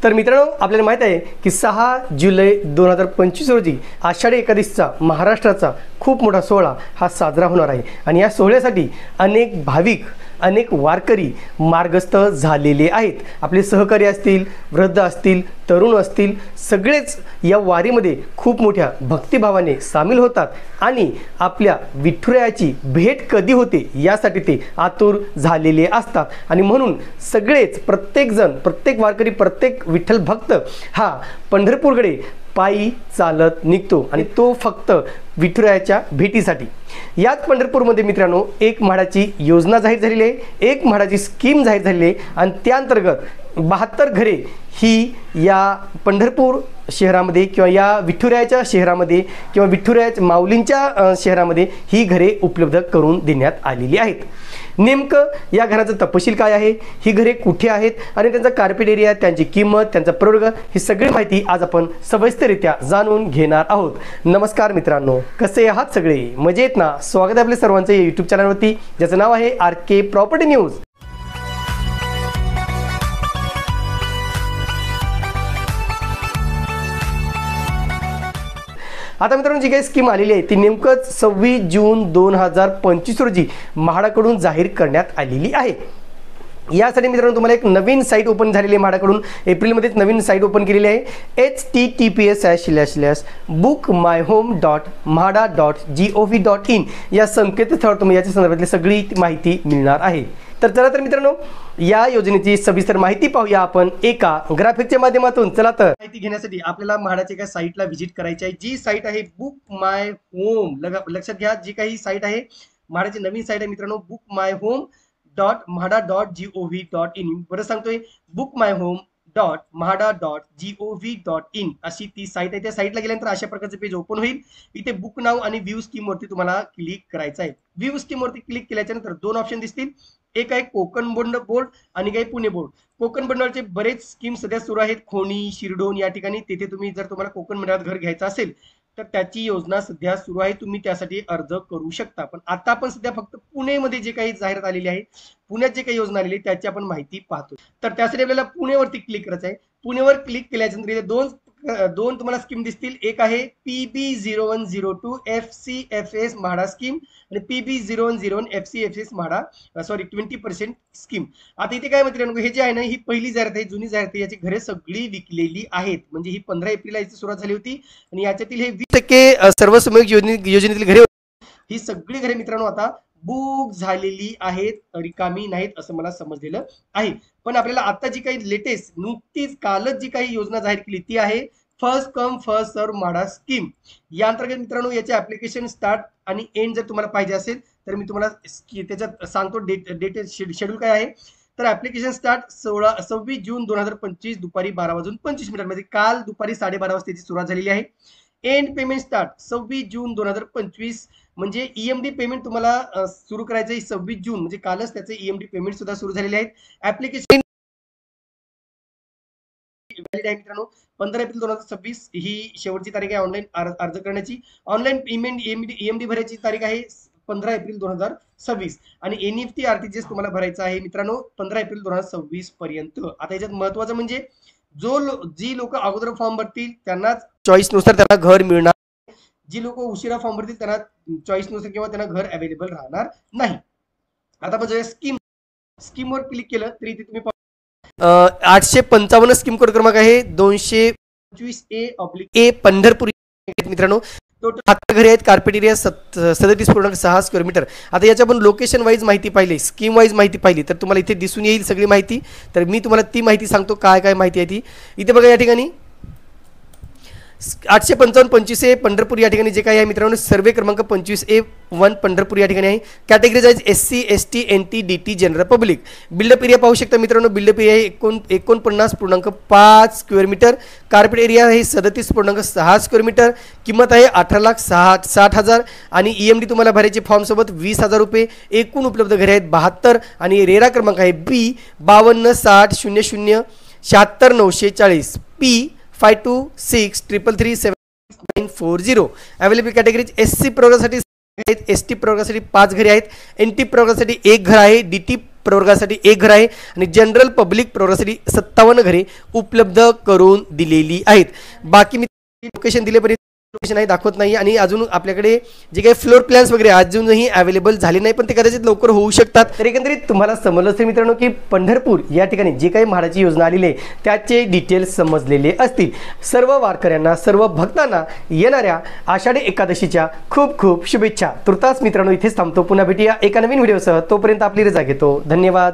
तर मित्रांनो, आपल्याला माहित आहे की 6 जुलै 2025 रोजी आषाढी एकादशीचा महाराष्ट्राचा खूप मोठा सोहळा हा साजरा होणार आहे आणि या सोहळ्यासाठी अनेक भाविक, अनेक वारकरी मार्गस्थ झालेले आहेत। आपले सहकारी असतील, वृद्ध असतील, तरुण असतील, सगळेच या वारीमध्ये खूप मोठ्या भक्तिभावाने सामील होतात आणि आपल्या विठुरायाची भेट कधी होते यासाठी ते आतुर झालेले असतात। आणि म्हणून सगळेच, प्रत्येक जण, प्रत्येक वारकरी, प्रत्येक विठ्ठल भक्त हा पंढरपूरकडे पायी चालत निघतो आणि तो फक्त विठुरायाच्या भेटीसाठी। याच पंढरपूरमध्ये मित्रांनो एक म्हाडाची योजना जाहीर झालेली आहे, एक म्हाडाची स्कीम जाहीर झालेली आहे आणि त्या अंतर्गत 72 घरे ही या पंढरपूर शहरामध्ये किंवा या विठुरायाच्या शहरामध्ये किंवा विठुरायाच्या माऊलींच्या शहरामध्ये ही घरे उपलब्ध करून देण्यात आलेली आहेत। नेमकं या घराचा तपशील काय आहे, ही घरे कुठे आहेत आणि त्यांचा कार्पेट एरिया, त्यांची किंमत, त्यांचा प्रवर्ग, ही सगळी माहिती आज आपण सविस्तररित्या जाणून घेणार आहोत। नमस्कार मित्रांनो, कसे आहात सगळे? मजेत ना? स्वागत आहे आपल्या सर्वांचं या यूट्यूब चॅनलवरती, ज्याचं नाव आहे RK प्रॉपर्टी न्यूज। आता मित्रांनो, जी काही स्कीम आलेली आहे ती नेमकंच 26 जून 2025 रोजी म्हाडाकडून जाहीर करण्यात आलेली आहे। यासाठी मित्रांनो तुम्हाला एक नवीन साईट ओपन झालेली आहे म्हाडाकडून, एप्रिलमध्येच नवीन साईट ओपन केलेली आहे, https://bookmyhome.mhada.gov.in या संकेतस्थळावर तुम्हाला याच्या संदर्भातली सगळी माहिती मिळणार आहे। तर चला तर मित्रांनो, या योजनेची सविस्तर माहिती पाहूया आपण एका ग्राफिकच्या माध्यमातून। चला तर माहिती घेण्यासाठी आपल्याला म्हाडाच्या एका साईटला व्हिजिट करायची आहे, जी साईट आहे बुक माय होम। लक्षात घ्या, जी काही साईट आहे म्हाडाची नवीन साईट आहे मित्रांनो, bookmyhome.mhada.gov.in। बरं सांगतोय, bookmyhome.mhada.gov.in अशी ती साईट आहे। त्या साईटला गेल्यानंतर अशा प्रकारचे पेज ओपन होईल। इथे बुक नाव आणि व्ह्यू स्कीम वरती तुम्हाला क्लिक करायचं आहे। व्ह्यू स्कीम वरती क्लिक केल्याच्या नंतर दोन ऑप्शन दिसतील, एक आहे कोकण बोर्ड आणि काही पुणे बोर्ड। कोकण मंडळाचे बरेच स्कीम सध्या सुरू आहेत, खोणी, शिरडोन या ठिकाणी। तिथे तुम्ही जर तुम्हाला कोकण मंडळात घर घ्यायचं असेल तर त्याची योजना सध्या सुरू आहे, तुम्ही त्यासाठी अर्ज करू शकता। पण आता आपण सध्या फक्त पुणेमध्ये जे काही जाहिरात आलेली आहे, पुण्यात जे काही योजना आलेली त्याची आपण माहिती पाहतो। तर त्यासाठी आपल्याला पुणेवरती क्लिक करायचं आहे। पुणेवर क्लिक केल्यानंतर इथे दोन तुम्हाला स्कीम दिसतील, एक आहे PB0102 FCFS म्हाडा स्कीम आणि PB0101 FCFS म्हाडा 20% स्कीम। आता इथे काय मित्रांनो, हे जे आहे ना, ही पहिली जाहिरात आहे, जुनी जाहिरात आहे, याची घरे सगळी विकलेली आहेत। म्हणजे ही 15 एप्रिलला याची सुरुवात झाली होती आणि याच्यातील हे 20% सर्वसमावेशक योजनेतील घरे, ही सगळी घरे मित्रांनो आता बुक झालेली आहेत, रिकामी नाहीत असं मला समजलेलं आहे। पण आपल्याला आता जी काही लेटेस्ट नुकतीच कालच जी काही योजना जाहीर केली ती आहे first come first serve MHADA scheme. या अंतर्गत मित्रांनो याचे ऍप्लिकेशन स्टार्ट आणि एंड जर तुम्हाला पाहिजे असेल तर मी तुम्हाला त्याच्यात सांगतो डेट शेड्यूल काय आहे। तर ऍप्लिकेशन स्टार्ट 26 जून 2025 दुपारी 12:25 मध्ये, काल दुपारी 12:30 वाजता याची सुरुवात झालेली आहे। एंड पेमेंट स्टार्ट 26 जून 2025, म्हणजे EMD पेमेंट तुम्हाला सुरू करायचं आहे 26 जून, म्हणजे कालच त्याचे EMD पेमेंट सुद्धा सुरू झालेले आहेत। ऍप्लिकेशन व्हॅलिड आहे मित्रांनो, 15 एप्रिल 2026 ही शेवटची तारीख आहे ऑनलाईन अर्ज करण्याची। ऑनलाईन पेमेंट EMD भरायची तारीख आहे 15 एप्रिल 2026 आणि NEFT RTGS तुम्हाला भरायचा आहे मित्रांनो 15 एप्रिल 2026 पर्यंत। आता याच्यात महत्वाचं म्हणजे जी लोक अगोदर फॉर्म भरतील त्यांनाच चॉईस नुसार त्यांना घर मिळणार, जी लोक उशिरा फॉर्म भरतील त्यांना चॉईस नुसार किंवा त्यांना घर अवेलेबल राहणार नाही। आता म्हणजे स्कीमवर क्लिक केलं तरी इथे तुम्ही 855 स्कीम कोड क्रमांक आहे 225A पंढरपूर मित्रांनो। टोटल 7 घरे आहेत, कार्पेट एरिया 37.6 स्क्वेअर मीटर। आता याच्या आपण लोकेशन वाईज माहिती पाहिली, स्कीम वाईज माहिती पाहिली तर तुम्हाला इथे दिसून येईल सगळी माहिती। तर मी तुम्हाला ती माहिती सांगतो, काय काय माहिती आहे ती। इथे बघा, या ठिकाणी 855 पंढरपूर या ठिकाणी जे काही आहे मित्रांनो, सर्वे क्रमांक 25A1 पंढरपूर या ठिकाणी आहे। कॅटेगरीज आहेत SC ST NT DT general public. Built up area पाहू शकता मित्रांनो, बिल्डअप एरिया आहे 49.5 स्क्वेअर मीटर। कार्पेट एरिया आहे 37.6 स्क्वेअर मीटर। किंमत आहे 18,60,000 आणि EMD तुम्हाला भरायचे फॉर्म सोबत 20,000 रुपये। एकूण उपलब्ध घरे आहेत 72 आणि रेरा क्रमांक आहे B 526000 76940 P 5263337940। Available categories SC प्रवर्गासाठी आहेत, ST प्रवर्गासाठी 5 घरे आहेत, NT प्रवर्गासाठी 1 घर आहे, DT प्रवर्गासाठी 1 घर आहे आणि जनरल पब्लिक प्रवर्गासाठी 57 घरे उपलब्ध करून दिलेली आहेत. बाकी मी लोकेशन दिलेपर्यंत लोकेशन आहे दाखवत नाही आणि अजून आपल्याकडे जे काही फ्लोर प्लॅन्स वगैरे अजूनही अवेलेबल झाले नाही, पण ते कदाचित लवकर होऊ शकतात. तर एकंदरीत तुम्हाला समजलं असेल मित्रांनो की पंढरपूर या ठिकाणी जे काही म्हाडाची योजना आलेली आहे त्याचे डिटेल्स समजलेले असतील. सर्व वारकऱ्यांना, सर्व भक्तांना येणाऱ्या आषाढी एकादशीच्या खूप खूप शुभेच्छा. तुर्तास मित्रांनो इथेच थांबतो. पुन्हा भेटूया एका नवीन व्हिडिओसह. तोपर्यंत आपली रजा घेतो. धन्यवाद.